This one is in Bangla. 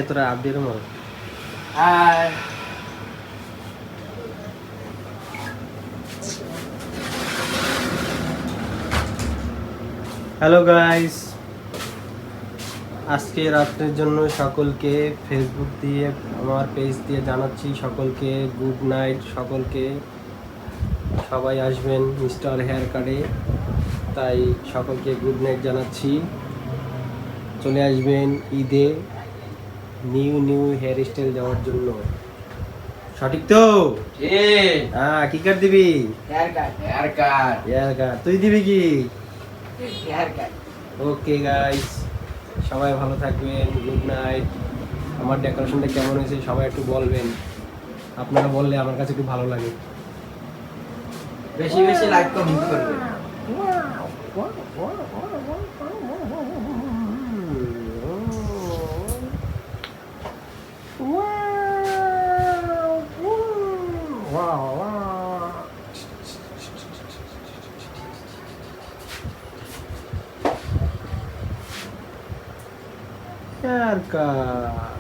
তোরা আপডেট মার। হাই। হ্যালো গাইস, আজকে রাত্রের জন্য সকলকে ফেসবুক দিয়ে আমার পেজ দিয়ে জানাচ্ছি সকলকে গুড নাইট। সকলকে সবাই আসবেন মিস্টার হেয়ার কাটে, তাই সকলকে গুড নাইট জানাচ্ছি। চলে আসবেন ঈদে নিউ হেয়ার স্টাইল যাওয়ার জন্য। সঠিক তো? হ্যাঁ, কি কাট দিবি? Haircut. Haircut. তুই দিবি কি? Hair cut. ওকে গাইস, সবাই ভালো থাকবেন, গুড নাইট। আমার ডেকোরেশনটা কেমন হয়েছে সবাই একটু বলবেন, আপনারা বললে আমার কাছে একটু ভালো লাগে। বেশি বেশি লাইক কমেন্ট করবে। Haircut.